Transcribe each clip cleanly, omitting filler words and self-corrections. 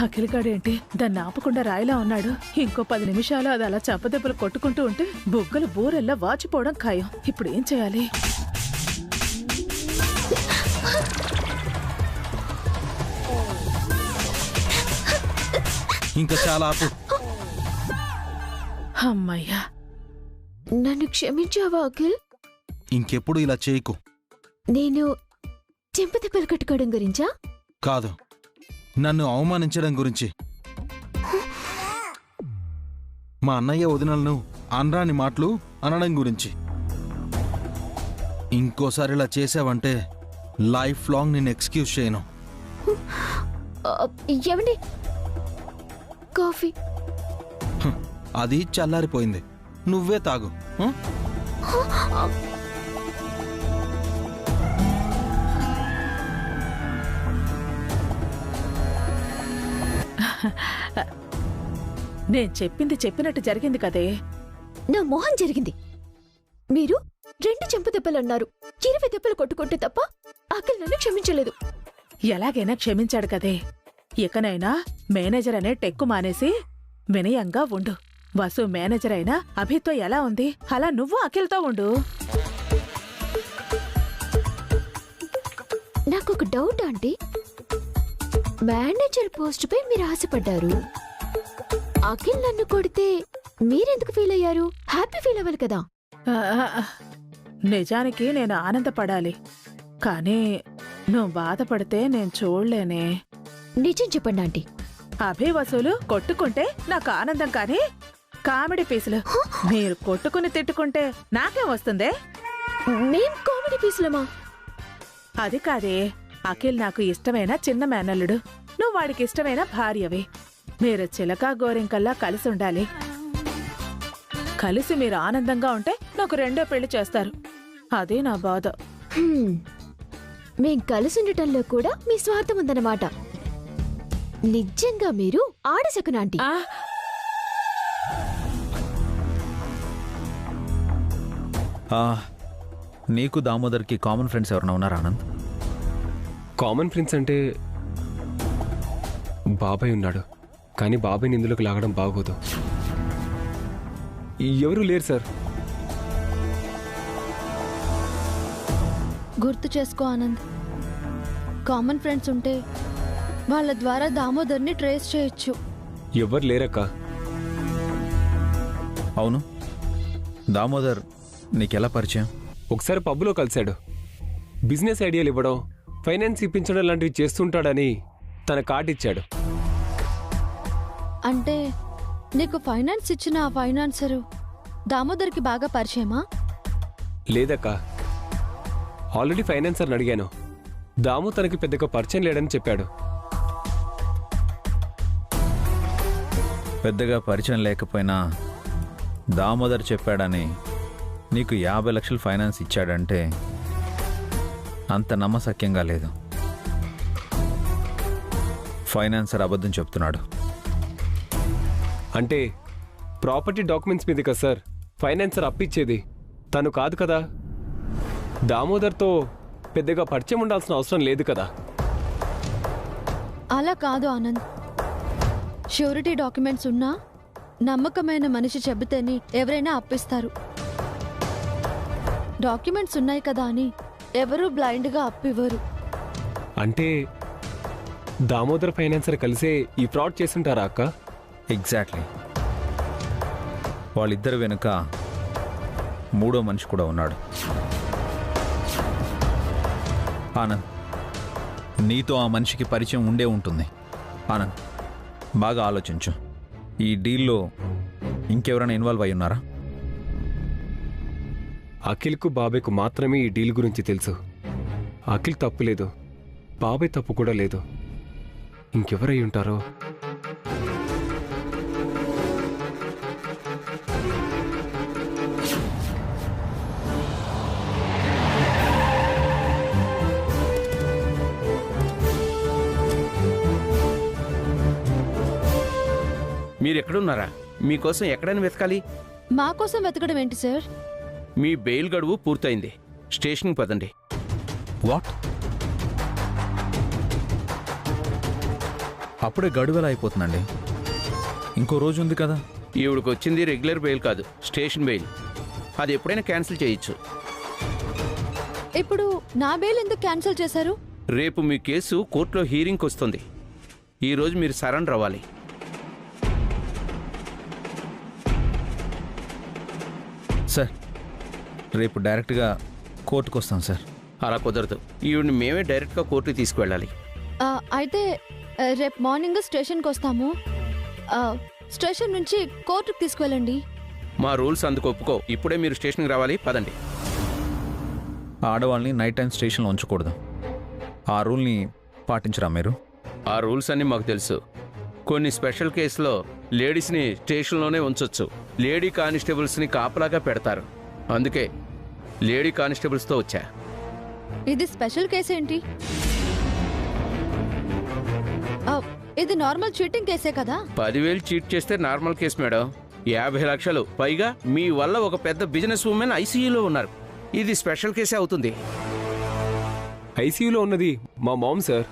అఖిల్గాడేంటి దాన్ని ఆపకుండా రాయిలా ఉన్నాడు. ఇంకో 10 నిమిషాలు అది అలా చంపదెబ్బలు కొట్టుకుంటూ ఉంటే బుగ్గలు బూరెల్లా వాచిపోవడం ఖాయం. ఇప్పుడు ఏం చేయాలి? ఇంకా చాలా ఆపు. అమ్మయ్యా, నన్ను క్షమించావా అఖిల్? ఇంకెప్పుడు ఇలా చేయకు. నేను చెంపదెబ్బలు కట్టుకోవడం గురించా? కాదు, నన్ను అవమానించడం గురించి. మా అన్నయ్య వదినలను అనరాని మాటలు అనడం గురించి. ఇంకోసారి ఇలా చేసావంటే లైఫ్ లాంగ్ నేను ఎక్స్క్యూజ్ చేయను. ఏమండి, కాఫీ? అది చల్లారిపోయింది, నువ్వే తాగు. నేను చెప్పింది చెప్పినట్టు జరిగింది కదే. నా మొహం జరిగింది. మీరు 2 చెంపదెబ్బలన్నారు. 20 దెబ్బలు కొట్టుకుంటే తప్ప అఖిల్ నన్ను క్షమించలేదు. ఎలాగైనా క్షమించాడు కదే. ఇకనైనా మేనేజర్ అనే టెక్కు మానేసి వినయంగా ఉండు. వసు మేనేజర్ అయినా అభితో ఎలా ఉంది అలా నువ్వు అఖిల్తో ఉండు. నాకొక డౌట్ ఆంటీ. మేనేజర్ పోస్ట్ పై మీరు ఆశపడ్డారు. అఖిల్ నన్ను కొడితే మీరెందుకు ఫీల్ అయ్యారు? హ్యాపీ ఫీల్ అవ్వాలి కదా. నిజానికి నేను ఆనందపడాలి, కానీ నువ్వు బాధపడితే నేను చూడలేనే. నిజం చెప్పండి ఆంటీ. అభి వసూలు కొట్టుకుంటే నాకు ఆనందం, కానీ కామెడీ పీసులు మీరు కొట్టుకుని తిట్టుకుంటే నాకేం వస్తుందే? మేం కామెడీ పీసులమా? అది కాదే, అఖిల్ నాకు ఇష్టమైన చిన్న మేనల్లుడు, నువ్వు వాడికి ఇష్టమైన భార్యవి. మీరు చిలకా గోరింకల్లా కలిసి ఉండాలి. కలిసి మీరు ఆనందంగా ఉంటే నాకు 2వ పెళ్లి చేస్తారు. అదే నా బాధ. మేం కలిసి ఉండటంలో కూడా మీ స్వార్థం ఉందన్నమాట. నిజంగా మీరు ఆడసకునాంటీ. నీకు దామోదర్కి కామన్ ఫ్రెండ్స్ ఎవరైనా ఉన్నారా ఆనంద్? కామన్ ఫ్రెండ్స్ అంటే బాబాయ్ ఉన్నాడు, కానీ బాబాయ్ని ఇందులోకి లాగడం బాగోదు. ఎవరు లేరు సార్. గుర్తు చేసుకో ఆనంద్, కామన్ ఫ్రెండ్స్ ఉంటే వాళ్ళ ద్వారా దామోదర్ని ట్రేస్ చేయొచ్చు. ఎవరు లేరక్క. అవును, దామోదర్ నీకెలా పరిచయం? ఒకసారి పబ్లో కలిశాడు. బిజినెస్ ఐడియాలు ఇవ్వడం, ఫైనాన్స్ ఇప్పించడం లాంటివి చేస్తుంటాడని తన కార్డు ఇచ్చాడు. అంటే నీకు ఫైనాన్స్ ఇచ్చిన ఆ ఫైనాన్సరు దామోదర్కి బాగా పరిచయమా? లేదక్క, ఆల్రెడీ ఫైనాన్సర్ని అడిగాను. దాము తనకి పెద్దగా పరిచయం లేడని చెప్పాడు. పెద్దగా పరిచయం లేకపోయినా దామోదర్ చెప్పాడని నీకు 50 లక్షలు ఫైనాన్స్ ఇచ్చాడంటే అంత నమ్మశక్యంగా లేదు. ఫైనాన్సర్ అబద్ధం చెప్తున్నాడు. అంటే ప్రాపర్టీ డాక్యుమెంట్స్ మీద కదా సార్ ఫైనాన్సర్ అప్పిచ్చేది, తను కాదు కదా. దామోదర్తో పెద్దగా పరిచయం ఉండాల్సిన అవసరం లేదు కదా. అలా కాదు ఆనంద్, ష్యూరిటీ డాక్యుమెంట్స్ ఉన్నా నమ్మకమైన మనిషి చెబితేనే ఎవరైనా అప్పిస్తారు. డాక్యుమెంట్స్ ఉన్నాయి కదా అని ఎవరూ బ్లైండ్గా అప్పివ్వరు. అంటే దామోదర్ ఫైనాన్సర్ కలిసే ఈ ఫ్రాడ్ చేస్తుంటారా అక్క? ఎగ్జాక్ట్లీ. వాళ్ళిద్దరు వెనుక 3వ మనిషి కూడా ఉన్నాడు. ఆనంద్, నీతో ఆ మనిషికి పరిచయం ఉండే ఉంటుంది. ఆనంద్, బాగా ఆలోచించు. ఈ డీల్లో ఇంకెవరైనా ఇన్వాల్వ్ అయి ఉన్నారా? అఖిల్కు బాబాయ్కు మాత్రమే ఈ డీల్ గురించి తెలుసు. అఖిల్ తప్పు లేదు, బాబాయ్ తప్పు కూడా లేదు. ఇంకెవరై ఉంటారో? మీరెక్కడున్నారా? మీకోసం ఎక్కడైనా వెతకాలి. మా కోసం వెతకడం ఏంటి సార్? మీ బెయిల్ గడువు పూర్తయింది, స్టేషన్కి పదండి. వాట్? అప్పుడే గడువెలా అయిపోతుందండి. ఇంకో రోజు ఉంది కదా. ఈవిడికి వచ్చింది రెగ్యులర్ బెయిల్ కాదు, స్టేషన్ బెయిల్. అది ఎప్పుడైనా క్యాన్సిల్ చేయొచ్చు. ఇప్పుడు నా బెయిల్ ఎందుకు క్యాన్సిల్ చేశారు? రేపు మీ కేసు కోర్టులో హీరింగ్కి వస్తుంది. ఈరోజు మీరు సరెండర్ అవ్వాలి. సార్, రేపు డైరెక్ట్గా కోర్టుకు వస్తాం సార్. అలా కుదరదు. ఈవిడిని మేమే డైరెక్ట్గా కోర్టుకి తీసుకువెళ్ళాలి. అయితే రేపు మార్నింగ్ స్టేషన్కి వస్తాము. స్టేషన్ నుంచి కోర్టుకు తీసుకువెళ్ళండి. మా రూల్స్ అందుకు ఒప్పుకో. ఇప్పుడే మీరు స్టేషన్కి రావాలి. పదండి. ఆడవాళ్ళని నైట్ టైం స్టేషన్లో ఉంచకూడదు. ఆ రూల్ని పాటించరా మీరు? ఆ రూల్స్ అన్నీ మాకు తెలుసు. కొన్ని స్పెషల్ కేసులో లేడీస్ని స్టేషన్లోనే ఉంచొచ్చు. లేడీ కానిస్టేబుల్స్ని కాపలాగా పెడతారు. అందుకే లేడీ కానిస్టేబుల్స్తో వచ్చా. ఇది స్పెషల్ కేసు ఏంటి? ఇది నార్మల్ చీటింగ్ కేసే కదా? 10,000 చీట్ చేస్తే నార్మల్ కేసు మేడం. 50 లక్షలు పైగా మీ వల్ల ఒక పెద్ద బిజినెస్ ఉమెన్ ఐసీయూలో ఉన్నారు. ఇది స్పెషల్ కేసే అవుతుంది. ఐసీయూలో ఉన్నది మా మామ్ సార్.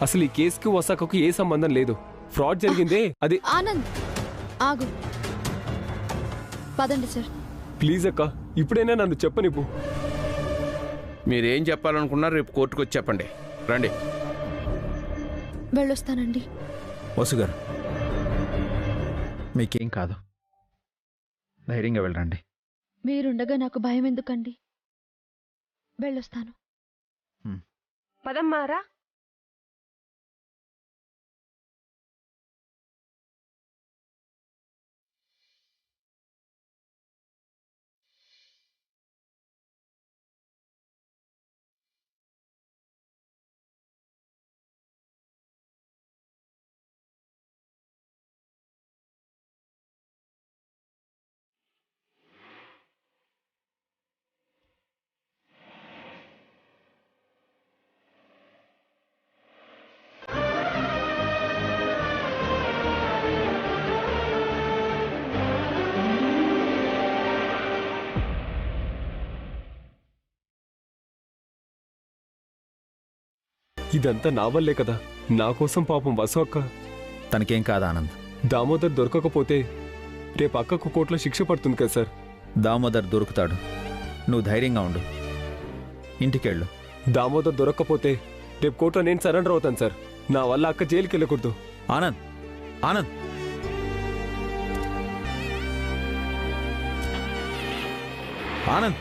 అసలు ఈ కేసుకి వసాకకు ఏ సంబంధం లేదు. ఫ్రాడ్ జరిగిందే అది. ఆనంద్ ఆగు, పదండి సార్. ప్లీజ్ అక్క, ఇప్పుడైనా నన్ను చెప్పనివ్వు. మీరేం చెప్పాలనుకున్నారు రేపు కోర్టుకు వచ్చి చెప్పండి. రండి. వెళ్ళొస్తానండి. వసుగారు, మీకేం కాదు, ధైర్యంగా వెళ్ళండి. మీరుండగా నాకు భయం ఎందుకండి? వెళ్ళొస్తాను. పదమ్మారా. ఇదంతా నా వల్లే కదా. నా కోసం పాపం వసు అక్క. తనకేం కాదు ఆనంద్. దామోదర్ దొరకకపోతే రేపు అక్కకు కోర్టులో శిక్ష పడుతుంది కదా సార్. దామోదర్ దొరుకుతాడు, నువ్వు ధైర్యంగా ఉండు. ఇంటికెళ్ళు. దామోదర్ దొరక్కపోతే రేపు కోర్టులో నేను సరెండర్ అవుతాను సార్. నా వల్ల అక్క జైలుకి వెళ్ళకూడదు. ఆనంద్, ఆనంద్, ఆనంద్,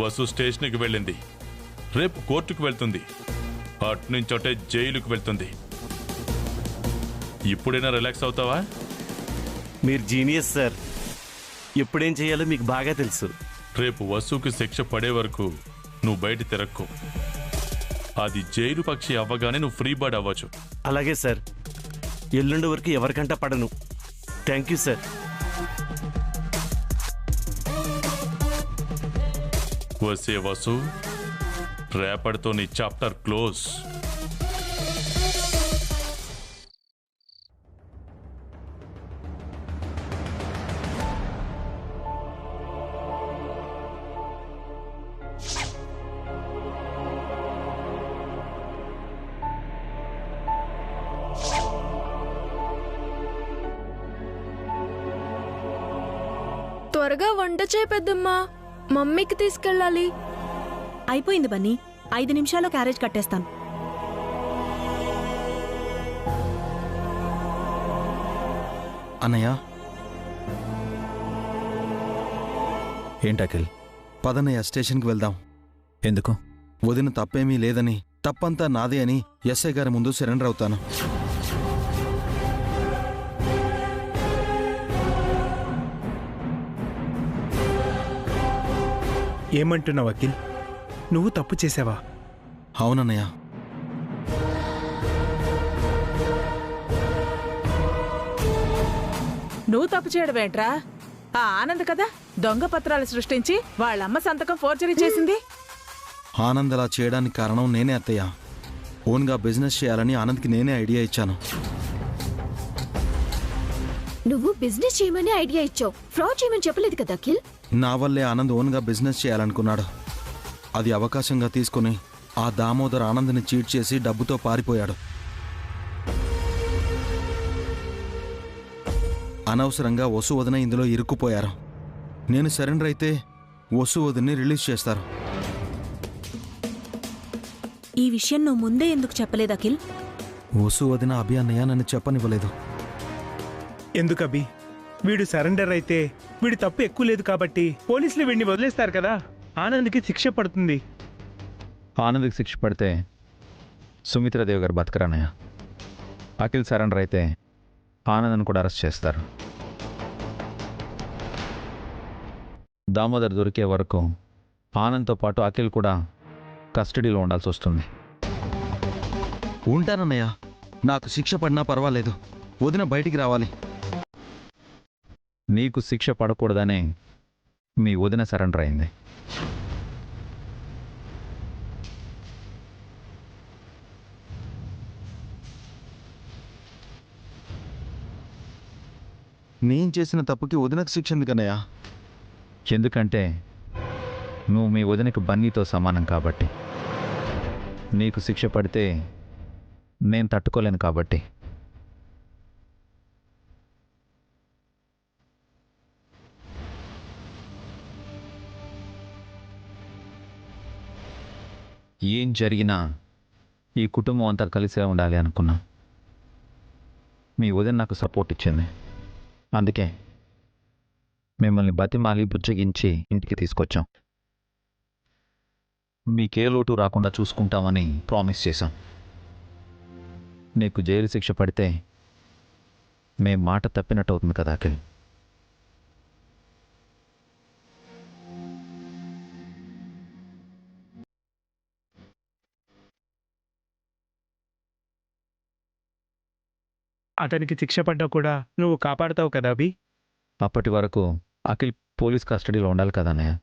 వసు స్టేషన్కి వెళ్ళింది. రేపు కోర్టుకు వెళ్తుంది. అట్నుంచోటే జైలుకు వెళ్తుంది. ఇప్పుడైనా రిలాక్స్ అవుతావా? మీరు జీనియస్ సార్. ఎప్పుడేం చేయాలో మీకు బాగా తెలుసు. రేపు వసుకి శిక్ష పడే వరకు నువ్వు బయట తిరక్కు. అది జైలు పక్షి అవ్వగానే నువ్వు ఫ్రీ బర్డ్ అవ్వచ్చు. అలాగే సార్. ఎల్లుండి వరకు ఎవరికంటా పడను. Thank you sir. వసే వసు, రేపటితో నీ చాప్టర్ క్లోజ్. త్వరగా వంట చేయి పెద్దమ్మా, మమ్మీకి తీసుకెళ్ళాలి. అయిపోయింది బన్నీ, 5 నిమిషాల్లో క్యారేజ్ కట్టేస్తాను. అన్నయ్య, ఏంటకిల్? పదన్నయ్య, స్టేషన్కి వెళ్దాం. ఎందుకు? వదిన తప్పేమీ లేదని, తప్పంతా నాదే అని ఎస్ఐ గారి ముందు సరెండర్ అవుతాను. ఏమంటున్నావు అఖిల్? నువ్వు తప్పు చేసావా? అవునన్నయ్య. నువ్వు తప్పు చేయడమేంట్రా? ఆ ఆనంద్ కదా దొంగ పత్రాలు సృష్టించి వాళ్ళమ్మ సంతకం ఫోర్జరీ చేసింది. ఆనంద్ అలా చేయడానికి కారణం నేనే అత్తయ్య. ఓన్గా బిజినెస్ చేయాలని ఆనంద్కి నేనే ఐడియా ఇచ్చాను. నువ్వు బిజినెస్ చేయమని ఐడియా ఇచ్చావు, ఫ్రాడ్ చేయమని చెప్పలేదు కదా అఖిల్. నా వల్లే ఆనంద్ ఓన్గా బిజినెస్ చేయాలనుకున్నాడు. అది అవకాశంగా తీసుకుని ఆ దామోదర్ ఆనంద్ని చీట్ చేసి డబ్బుతో పారిపోయాడు. అనవసరంగా వసు వదిన ఇందులో ఇరుక్కుపోయారు. నేను సరెండర్ అయితే వసు వదిన్ని రిలీజ్ చేస్తారు. ఈ విషయం నువ్వు ముందే ఎందుకు చెప్పలేదు అఖిల్? వసు వదిన అభి అన్నయ్య నన్ను చెప్పనివ్వలేదు. ఎందుకు అభి? వీడు సరెండర్ అయితే వీడి తప్పు ఎక్కువ లేదు కాబట్టి పోలీసులు వీడిని వదిలేస్తారు కదా. ఆనంద్కి శిక్ష పడుతుంది. ఆనంద్కి శిక్ష పడితే సుమిత్రాదేవి గారు బతకరన్నయ్య. అఖిల్ సరెండర్ అయితే ఆనంద్ని కూడా అరెస్ట్ చేస్తారు. దామోదర్ దొరికే వరకు ఆనంద్తో పాటు అఖిల్ కూడా కస్టడీలో ఉండాల్సి వస్తుంది. ఉంటానన్నయ్య, నాకు శిక్ష పడినా పర్వాలేదు, వదిన బయటికి రావాలి. నీకు శిక్ష పడకూడదనే మీ వదిన సరెండర్ అయింది. నేను చేసిన తప్పుకి వదినకు శిక్ష ఎందుకన్నయ్య? ఎందుకంటే నువ్వు మీ వదినకి బన్నీతో సమానం కాబట్టి. నీకు శిక్ష పడితే నేను తట్టుకోలేను కాబట్టి. ఏం జరిగినా ఈ కుటుంబం అంతా కలిసే ఉండాలి అనుకున్నా. మీ వదిన నాకు సపోర్ట్ ఇచ్చింది. అందుకే మిమ్మల్ని బతిమాలి బుజ్జగించి ఇంటికి తీసుకొచ్చాం. మీకే లోటు రాకుండా చూసుకుంటామని ప్రామిస్ చేశాం. నీకు జైలు శిక్ష పడితే మేం మాట తప్పినట్టు అవుతుంది కదా అఖిల్. అతనికి శిక్ష పడ్డా కూడా నువ్వు కాపాడుతావు కదా అభి. అప్పటి వరకు అఖిల్ పోలీస్ కస్టడీలో ఉండాలి కదా అన్నయ్య.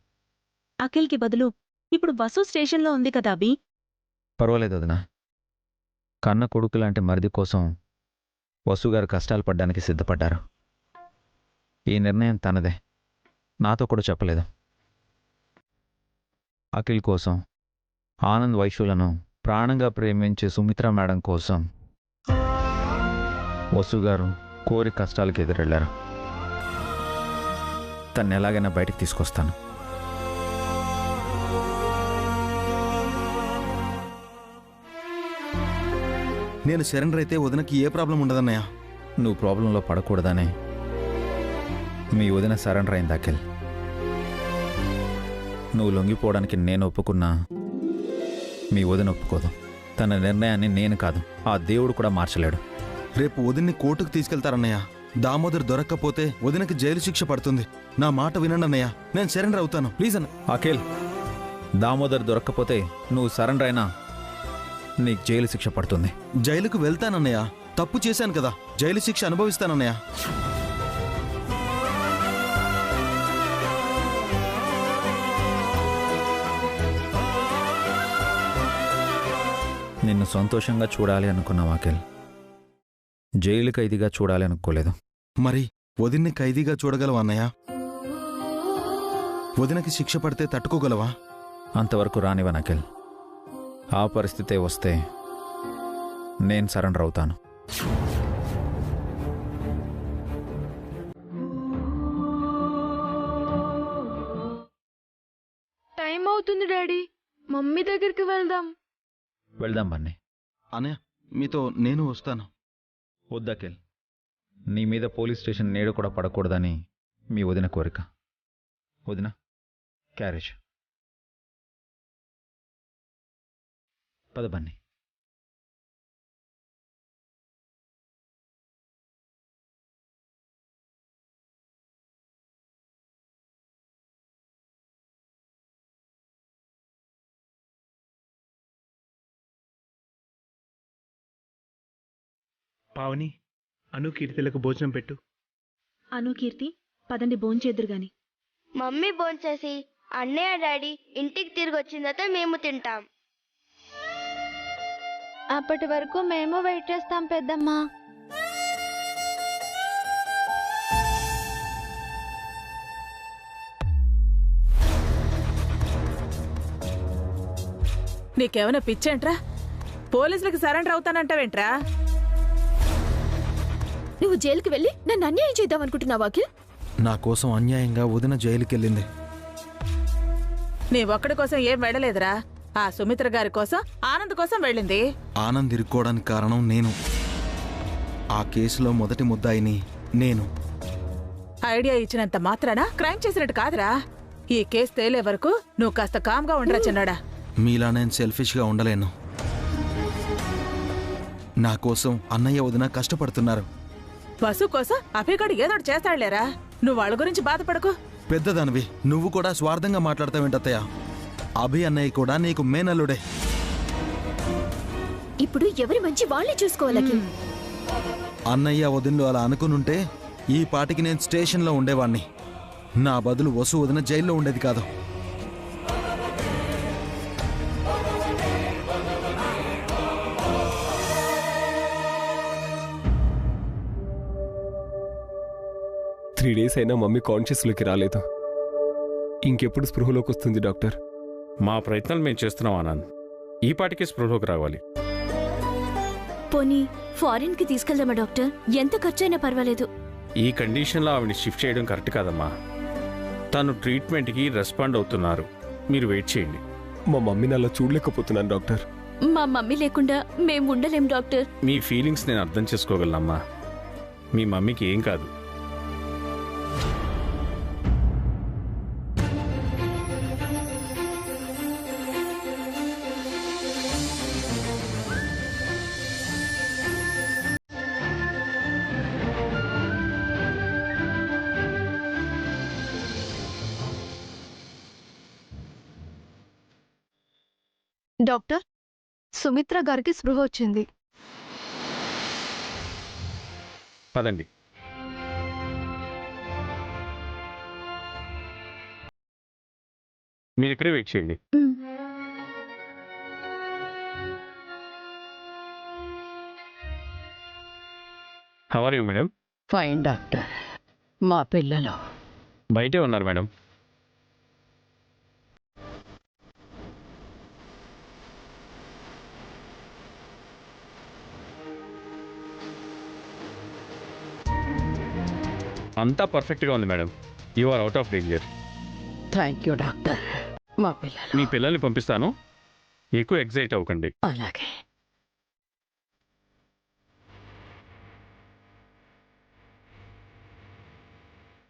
అఖిల్కి బదులు ఇప్పుడు వసు స్టేషన్లో ఉంది కదా అభి. పర్వాలేదు వదినా. కన్న కొడుకు లాంటి మరిది కోసం వసుగారు కష్టాలు పడ్డానికి సిద్ధపడ్డారు. ఈ నిర్ణయం తనదే, నాతో కూడా చెప్పలేదు. అఖిల్ కోసం, ఆనంద్ వైశ్యులను ప్రాణంగా ప్రేమించే సుమిత్ర మేడం కోసం వసుగారు కోరి కష్టాలకు ఎదురెళ్లారు. తన్ని ఎలాగైనా బయటికి తీసుకొస్తాను. నేను సరెండర్ అయితే వదినకి ఏ ప్రాబ్లం ఉండదన్నయ్య. నువ్వు ప్రాబ్లంలో పడకూడదనే మీ వదిన సరెండర్ అయింది అఖిల్. నువ్వు లొంగిపోవడానికి నేను ఒప్పుకున్నా మీ వదిన ఒప్పుకోదు. తన నిర్ణయాన్ని నేను కాదు, ఆ దేవుడు కూడా మార్చలేడు. రేపు వదిన్ని కోర్టుకు తీసుకెళ్తారన్నయ్య. దామోదర్ దొరక్కపోతే వదినకి జైలు శిక్ష పడుతుంది. నా మాట వినండి అన్నయ్య, నేను సరెండర్ అవుతాను ప్లీజ్ అన్న. అఖిల్, దామోదర్ దొరక్కపోతే నువ్వు సరెండర్ అయినా నీకు జైలు శిక్ష పడుతుంది. జైలుకు వెళ్తానన్నయ్య, తప్పు చేశాను కదా, జైలు శిక్ష అనుభవిస్తానన్నయ్య. నిన్ను సంతోషంగా చూడాలి అనుకున్నావు అఖిల్, జైలు ఖైదీగా చూడాలి అనుకోలేదు. మరి వదిన్ని ఖైదీగా చూడగలవా అన్నయ్య? వదినకి శిక్ష పడితే తట్టుకోగలవా? అంతవరకు రానివ్వను అఖిల్. ఆ పరిస్థితే వస్తే నేను సరెండర్ అవుతాను. టైం అవుతుంది డాడీ, మమ్మీ దగ్గరికి వెళ్దాం. వెళ్దాం బన్నీ. అన్నయ్య, మీతో నేను వస్తాను. వద్దఖిల్, నీ మీద పోలీస్ స్టేషన్ నేడు కూడా పడకూడదని మీ వదిన కోరిక. వదిన, క్యారేజ్. పద బన్నీ. పావని, అను కీర్తిలకు భోజనం పెట్టు. అను కీర్తి పదండి భోంచేద్దురు గాని. మమ్మీ భోంచేసి అన్నయ్య డాడీ ఇంటికి తిరిగి వచ్చిన తర్వాత మేము తింటాం. అప్పటి వరకు మేము వెయిట్ చేస్తాం పెద్దమ్మా. నీకేమైనా పిచ్చేంట్రా? పోలీసులకు సరెండర్ అవుతానంటావేంట్రా? నువ్వు జైలుకి వెళ్ళి నన్ను అన్యాయం చేద్దాం అనుకుంటున్నావా అఖిల్? నా కోసం అన్యాయంగా వదిన జైలుకెళ్ళింది. నీ ఒక్కడి కోసం ఏం వెళ్ళలేదురా. ఆ సుమిత్ర గారి కోసం, ఆనంద్ కోసం వెళ్ళింది. ఆనంద్ ఇరుక్కోవడానికి కారణం నేను. ఆ కేసులో మొదటి ముద్దాయిని నేను. ఐడియా ఇచ్చినంత మాత్రాన క్రైమ్ చేసినట్టు కాదురా. ఈ కేసు తేలే వరకు నువ్వు కాస్త కామ్గా ఉండరా చిన్నాడా. మీలా నేను సెల్ఫిష్గా ఉండలేను. నా కోసం అన్నయ్య వదిన కష్టపడుతున్నారు. వసు కోసం అభిగాడు ఏదోటి చేస్తాడులేరా. నువ్వు వాళ్ళ గురించి బాధపడకు. పెద్దదానివి, నువ్వు కూడా స్వార్థంగా మాట్లాడతావేంటత్తయ్య? అభి అన్నయ్య కూడా నీకు మేనల్లుడే. ఇప్పుడు ఎవరి మంచి వాళ్ళే చూసుకోవాలి అఖిల్. అన్నయ్య వదినలు అలా అనుకునుంటే ఈ పాటికి నేను స్టేషన్లో ఉండేవాణ్ణి. నా బదులు వసు వదిన జైల్లో ఉండేది కాదు. త్రీ డేస్ అయినా మమ్మీ కాన్షియస్లోకి రాలేదు. ఇంకెప్పుడు స్పృహలోకి వస్తుంది డాక్టర్? మా ప్రయత్నాలు మేము చేస్తున్నాం ఆనంద్. ఈ పాటికి స్పృహలోకి రావాలి. పోనీ ఫారిన్ కి తీసుకెళ్దామా డాక్టర్? ఎంత ఖర్చైనా పర్వాలేదు. ఈ కండిషన్లో ఆవిడ షిఫ్ట్ చేయడం కరెక్ట్ కాదమ్మా. తను ట్రీట్మెంట్కి రెస్పాండ్ అవుతున్నారు. మీరు వెయిట్ చేయండి. మా మమ్మీని అలా చూడలేకపోతున్నాను డాక్టర్. మా మమ్మీ లేకుండా మేము ఉండలేం డాక్టర్. మీ ఫీలింగ్స్ నేను అర్థం చేసుకోగలనమ్మా. మీ మమ్మీకి ఏం కాదు. డాక్టర్, సుమిత్ర గారికి స్పృహ వచ్చింది. పదండి. మీరు ఇక్కడే వెయిట్ చేయండి. How are you madam? Fine doctor. మా పిల్లలు బయటే ఉన్నారు మేడం. అంతా పర్ఫెక్ట్గా ఉంది madam. You are out of danger. Thank you doctor. మా పిల్లలు. మీ పిల్లల్ని పంపిస్తాను. ఎక్కువ ఎగ్జైట్ అవ్వకండి. అలాగే.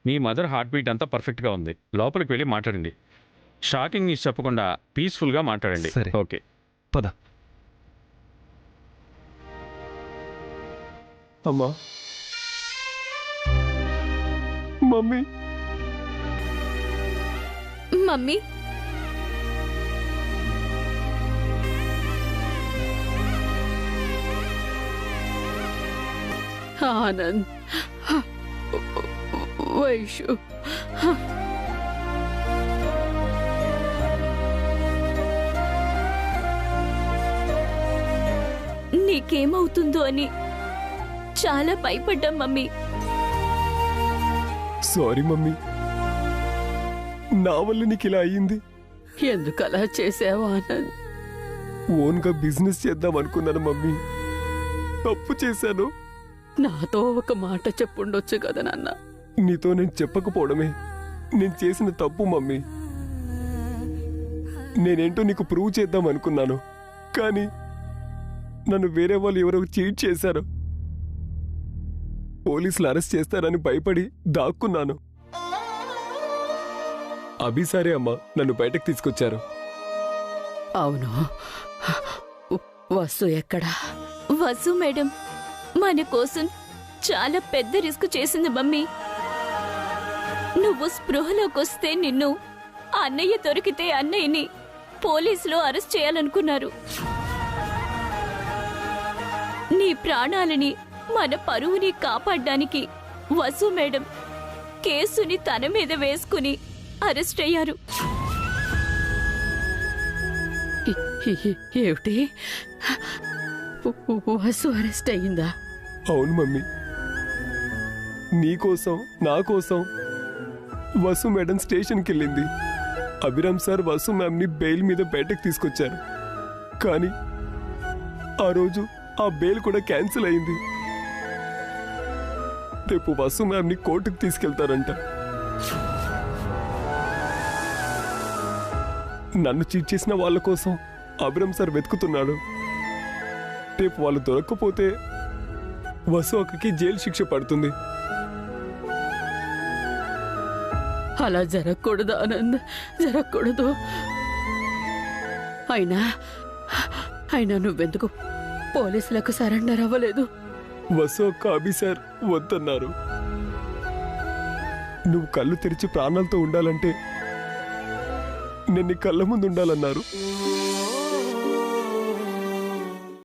మీ మదర్ హార్ట్ బీట్ అంతా పర్ఫెక్ట్గా ఉంది. లోపలికి వెళ్ళి మాట్లాడండి. షాకింగ్ న్యూస్ చెప్పకుండా పీస్ఫుల్గా మాట్లాడండి. సరే. ఓకే పద. అమ్మా, మమ్మీ, మమ్మీ, ఆనంద్, వైషు, నీకేమవుతుందో అని చాలా భయపడ్డాం మమ్మీ. సారీ మమ్మీ, నా వల్ల నీకు ఇలా అయ్యింది. ఎందుకు అలా చేసావు ఆనంద్? ఓన్గా బిజినెస్ చేద్దాం అనుకున్నాను మమ్మీ. తప్పు చేశాను. నాతో ఒక మాట చెప్పుండొచ్చు కదా నాన్న. నీతో నేను చెప్పకపోవడమే నేను చేసిన తప్పు మమ్మీ. నేనేంటో నీకు ప్రూవ్ చేద్దాం అనుకున్నాను, కానీ నన్ను వేరే వాళ్ళు ఎవరో చీట్ చేశారు. పోలీసులు అరెస్ట్ చేస్తారని భయపడి దాక్కున్నాను. అభిసారే అమ్మా నన్ను బయటకు తీసుకొచ్చారు. అవును. వసు ఎక్కడా? వసు మేడం మన కోసం చాలా పెద్ద రిస్క్ చేసింది మమ్మీ. నువ్వు స్పృహలోకి వస్తే నిన్ను, అన్నయ్య దొరికితే అన్నయ్యని పోలీసులు అరెస్ట్ చేయాలనుకున్నారు. నీ ప్రాణాలని, మన పరువుని కాపాడ్డానికి వసు మేడం కేసుని తన మీద వేసుకుని అరెస్ట్ అయ్యారు. ఏమిటి? వసు అరెస్ట్ అయ్యిందా? అవును మమ్మీ. నీకోసం, నా కోసం వసు మేడం స్టేషన్కి వెళ్ళింది. అభిరామ్ సార్ వసు మ్యామ్ని బెయిల్ మీద బయటకు తీసుకొచ్చారు. కానీ ఆ రోజు ఆ బెయిల్ కూడా క్యాన్సిల్ అయింది. రేపు వసు మ్యామ్ని కోర్టుకు తీసుకెళ్తారంట. నన్ను చీట్ చేసిన వాళ్ళ కోసం అబ్రమ్ సార్ వెతుకుతున్నాడు. రేపు వాళ్ళు దొరక్కపోతే వసు అక్కకి జైలు శిక్ష పడుతుంది. అలా జరగకూడదు ఆనంద్, జరగకూడదు. అయినా నువ్వెందుకు పోలీసులకు సరెండర్ అవ్వలేదు? వసు అక్క అభి సార్ వద్దన్నారు. నువ్వు కళ్ళు తెరిచి ప్రాణాలతో ఉండాలంటే నేను నీ కళ్ళ ముందు ఉండాలన్నారు.